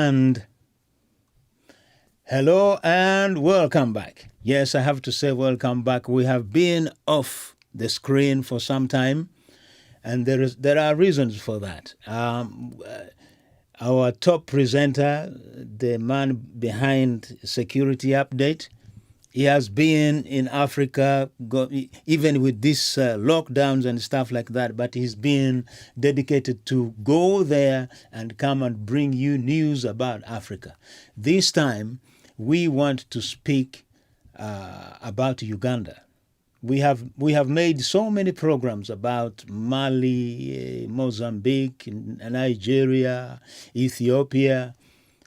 and hello and welcome back. Yes, I have to say welcome back. We have been off the screen for some time, and there are reasons for that. Our top presenter, the man behind Security Update, he has been in Africa, even with these lockdowns and stuff like that, but he's been dedicated to go there and come and bring you news about Africa. This time, we want to speak about Uganda. We have made so many programs about Mali, Mozambique, Nigeria, Ethiopia,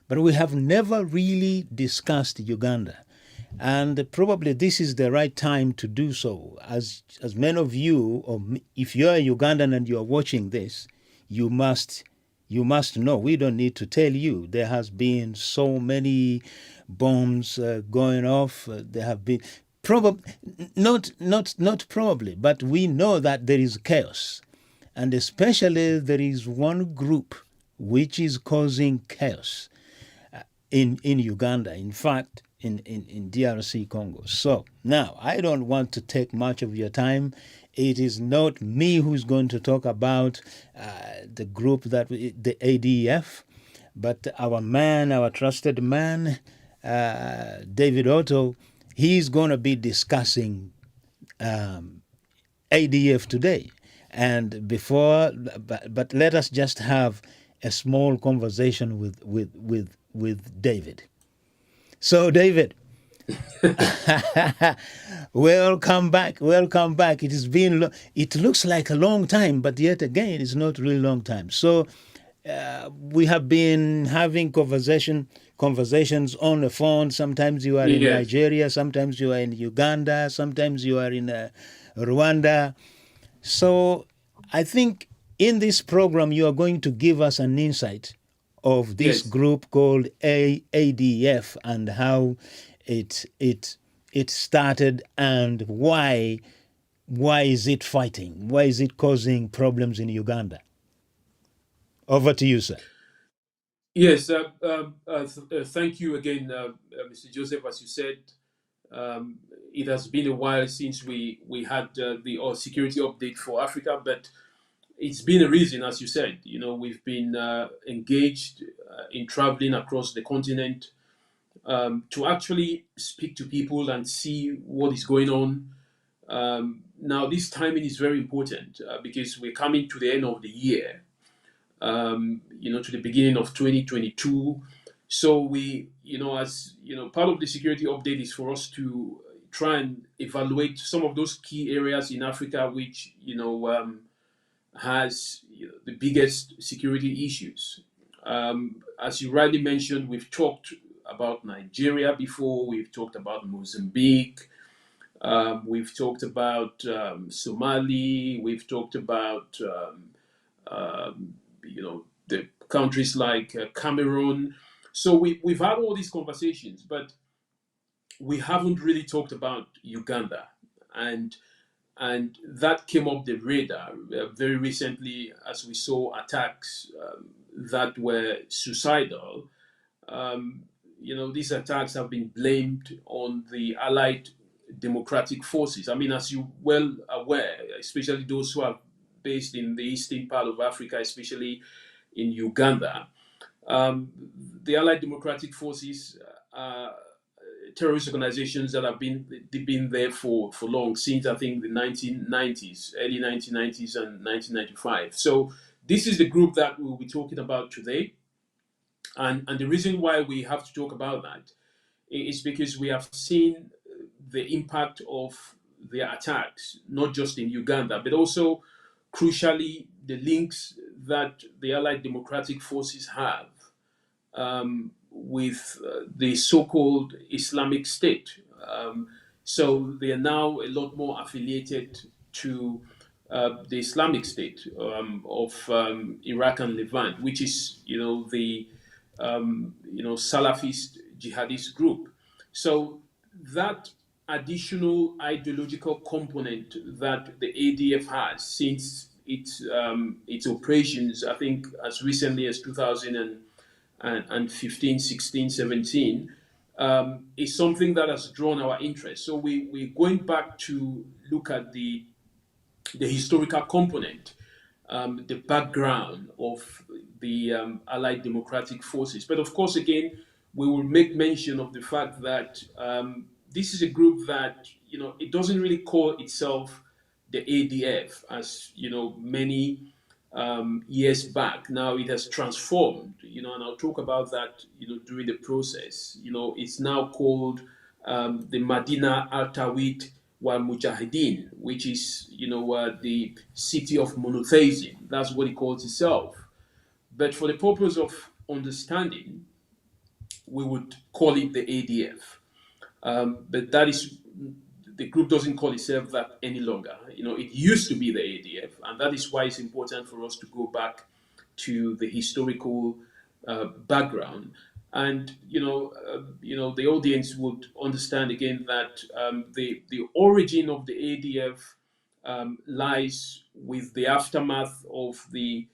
but we have never really discussed Uganda. And probably this is the right time to do so. As many of you, or if you're a Ugandan and you're watching this, you must know. We don't need to tell you. There has been so many bombs going off. There have been probably not probably, but we know that there is chaos, and especially there is one group which is causing chaos in Uganda. In fact, in DRC Congo. So now I don't want to take much of your time. It is not me who's going to talk about the group the ADF, but our trusted man, David Otto. He's going to be discussing ADF today. And but let us just have a small conversation with David. So, David, welcome back. Welcome back. It looks like a long time, but yet again, it's not really long time. So, we have been having conversations on the phone. Sometimes you are in Nigeria, sometimes you are in Uganda, sometimes you are in Rwanda. So, I think in this program, you are going to give us an insight of this group called ADF and how it started and why is it fighting? Why is it causing problems in Uganda? Over to you, sir. Yes, thank you again, Mr. Joseph. As you said, it has been a while since we had the security update for Africa, but it's been a reason, as you said. You know, we've been engaged in traveling across the continent to actually speak to people and see what is going on. Now, this timing is very important because we're coming to the end of the year, to the beginning of 2022. So part of the security update is for us to try and evaluate some of those key areas in Africa which, has the biggest security issues. As you rightly mentioned, we've talked about Nigeria before, we've talked about Mozambique, we've talked about Somali, we've talked about the countries like Cameroon. So we've had all these conversations, but we haven't really talked about Uganda, and that came up the radar very recently as we saw attacks that were suicidal. These attacks have been blamed on the Allied Democratic Forces. I mean, as you well aware, especially those who are based in the eastern part of Africa, especially in Uganda, the Allied Democratic Forces are terrorist organizations that have been there for long, since I think the 1990s, early 1990s and 1995. So this is the group that we'll be talking about today. And the reason why we have to talk about that is because we have seen the impact of their attacks, not just in Uganda, but also, crucially, the links that the Allied Democratic Forces have with the so-called Islamic State. So they are now a lot more affiliated to the Islamic State of Iraq and Levant, which is, the Salafist jihadist group. So that additional ideological component that the ADF has since its operations, I think as recently as 2000 and 15, 16, 17, is something that has drawn our interest. So we're going back to look at the historical component, the background of the Allied Democratic Forces. But of course, again, we will make mention of the fact that this is a group that, it doesn't really call itself the ADF, as many years back. Now it has transformed, and I'll talk about that, during the process. It's now called the Madina Al Tawhid wal Mujahideen, which is, the city of monotheism. That's what it calls itself. But for the purpose of understanding, we would call it the ADF. But that is, the group doesn't call itself that any longer. It used to be the ADF, and that is why it's important for us to go back to the historical background. And the audience would understand again that the origin of the ADF lies with the aftermath of the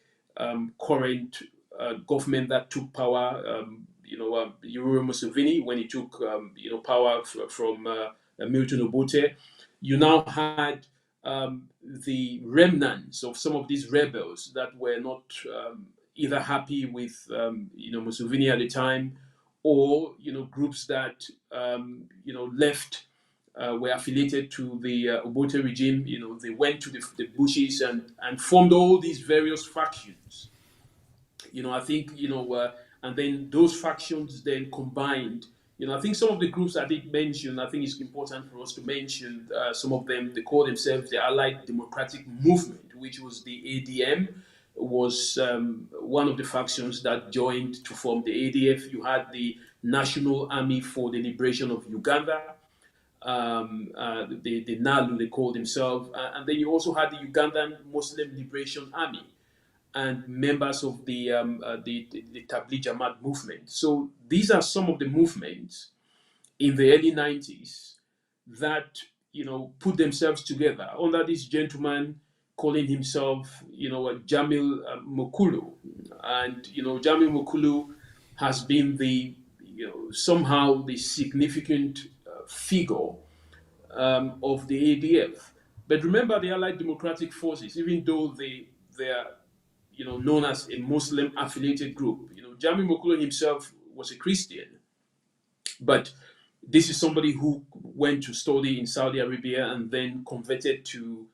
current government that took power. Yoweri Museveni, when he took power from Milton Obote, you now had the remnants of some of these rebels that were not either happy with Museveni at the time, or groups that left, were affiliated to the Obote regime. They went to the bushes and formed all these various factions. I think, and then those factions then combined. I think some of the groups I did mention, I think it's important for us to mention some of them. They call themselves the Allied Democratic Movement, which was the ADM, was one of the factions that joined to form the ADF. You had the National Army for the Liberation of Uganda, the NALU, they called themselves, and then you also had the Ugandan Muslim Liberation Army and members of the Tabligh Jamaat movement. So these are some of the movements in the early 90s that put themselves together under this gentleman calling himself Jamil Mokulu. And Jamil Mokulu has been the somehow the significant figure of the ADF. But remember, the Allied Democratic Forces, even though they are known as a Muslim affiliated group, Jamil Mokulu himself was a Christian, but this is somebody who went to study in Saudi Arabia and then converted to